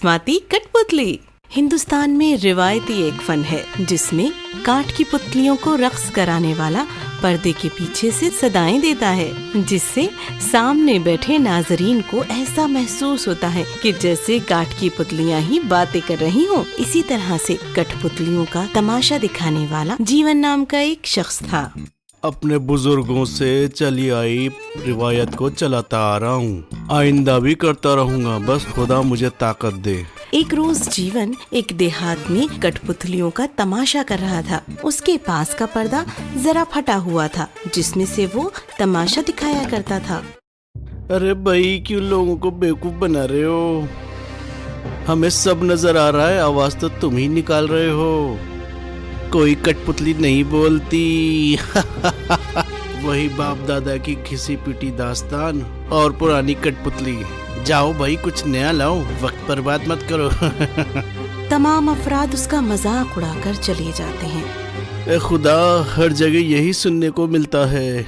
तिलिस्माती कठपुतली। हिंदुस्तान में रिवायती एक फन है जिसमें काठ की पुतलियों को रक्स कराने वाला पर्दे के पीछे से सदाएं देता है, जिससे सामने बैठे नाजरीन को ऐसा महसूस होता है कि जैसे काठ की पुतलियां ही बातें कर रही हों। इसी तरह से कठपुतलियों का तमाशा दिखाने वाला जीवन नाम का एक शख्स था। अपने बुजुर्गों से चली आई रिवायत को चलाता आ रहा हूँ, आइंदा भी करता रहूँगा, बस खुदा मुझे ताकत दे। एक रोज जीवन एक देहात में कठपुतलियों का तमाशा कर रहा था। उसके पास का पर्दा जरा फटा हुआ था जिसमें से वो तमाशा दिखाया करता था। अरे भाई, क्यों लोगों को बेवकूफ बना रहे हो? हमें सब नजर आ रहा है, आवाज तो तुम ही निकाल रहे हो। कोई कठपुतली नहीं बोलती। वही बाप दादा की घिसी पिटी दास्तान और पुरानी कठपुतली। जाओ भाई, कुछ नया लाओ, वक्त बर्बाद मत करो। तमाम अफराद उसका मजाक उड़ाकर चले जाते हैं। ए खुदा, हर जगह यही सुनने को मिलता है।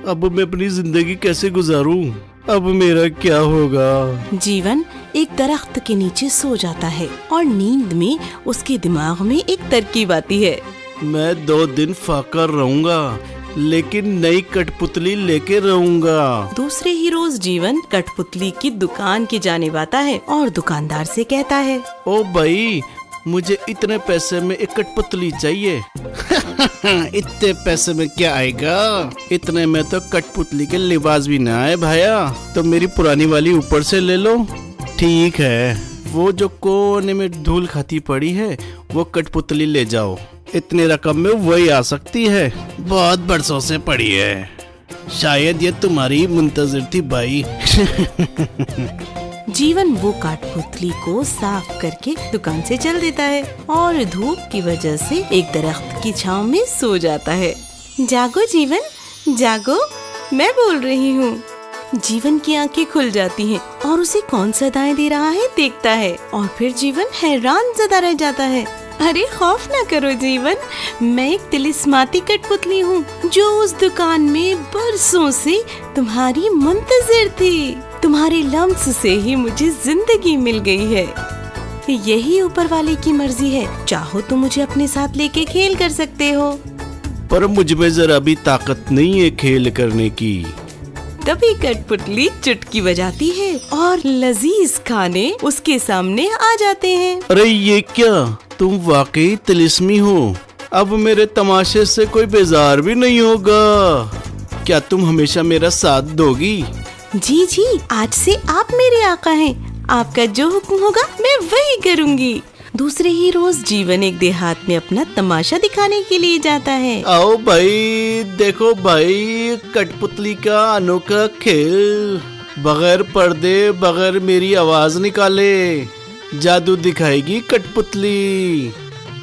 अब मैं अपनी जिंदगी कैसे गुजारूं? अब मेरा क्या होगा? जीवन एक दरख्त के नीचे सो जाता है और नींद में उसके दिमाग में एक तरकीब आती है। मैं 2 दिन फाका रहूंगा, लेकिन नई कठपुतली लेके रहूंगा। दूसरे ही रोज जीवन कठपुतली की दुकान की जानिब आता है और दुकानदार से कहता है, ओ भाई, मुझे इतने पैसे में एक कठपुतली चाहिए। इतने पैसे में क्या आएगा? इतने में तो कठपुतली के लिबास भी ना आए भाया, तो मेरी पुरानी वाली ऊपर से ले लो। ठीक है, वो जो कोने में धूल खाती पड़ी है वो कठपुतली ले जाओ, इतने रकम में वही आ सकती है। बहुत बरसों से पड़ी है, शायद ये तुम्हारी मुंतजर थी भाई। जीवन वो कठपुतली को साफ करके दुकान से चल देता है और धूप की वजह से एक दरख्त की छांव में सो जाता है। जागो जीवन, जागो, मैं बोल रही हूँ। जीवन की आंखें खुल जाती हैं और उसे कौन सदाएं दे रहा है देखता है और फिर जीवन हैरान ज़दा रह जाता है। अरे खौफ ना करो जीवन, मैं एक तिलिस्माती कठपुतली हूँ जो उस दुकान में बरसों से तुम्हारी मुंतजिर थी। तुम्हारे लम्स से ही मुझे जिंदगी मिल गई है। यही ऊपर वाले की मर्जी है, चाहो तो मुझे अपने साथ लेके खेल कर सकते हो। पर मुझ में जरा भी ताकत नहीं है खेल करने की। तभी कठपुतली चुटकी बजाती है और लजीज खाने उसके सामने आ जाते हैं। अरे ये क्या, तुम वाकई तिलिस्मी हो। अब मेरे तमाशे से कोई बेजार भी नहीं होगा। क्या तुम हमेशा मेरा साथ दोगी? जी जी, आज से आप मेरे आका हैं। आपका जो हुक्म होगा मैं वही करूँगी। दूसरे ही रोज जीवन एक देहात में अपना तमाशा दिखाने के लिए जाता है। आओ भाई, देखो भाई, कठपुतली का अनोखा खेल। बगैर पर्दे, बगैर मेरी आवाज निकाले जादू दिखाएगी कठपुतली।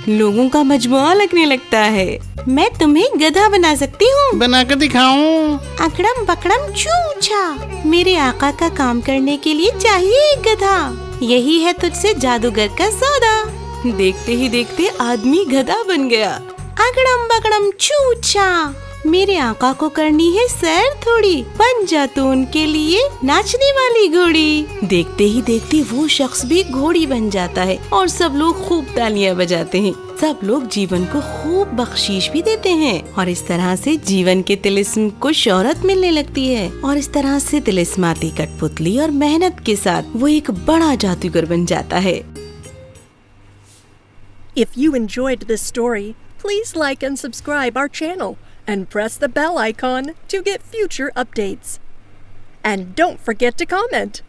लोगों का मजमुआ लगने लगता है। मैं तुम्हें गधा बना सकती हूँ। बना कर दिखाऊं? अकड़म बकड़म चूचा, मेरे आका का काम करने के लिए चाहिए एक गधा। यही है तुझसे जादूगर का सौदा। देखते ही देखते आदमी गधा बन गया। अकड़म बकड़म चूचा, मेरे आका को करनी है सैर थोड़ी, बन जा तो उनके लिए नाचने वाली घोड़ी। देखते ही देखते वो शख्स भी घोड़ी बन जाता है और सब लोग खूब तालियां बजाते हैं। सब लोग जीवन को खूब बख्शीश भी देते हैं और इस तरह से जीवन के तिलिस्म को शोहरत मिलने लगती है। और इस तरह से तिलिस्माती कठपुतली और मेहनत के साथ वो एक बड़ा जादूगर बन जाता है। If you enjoyed this story, please like and subscribe our channel and press the bell icon to get future updates. And don't forget to comment.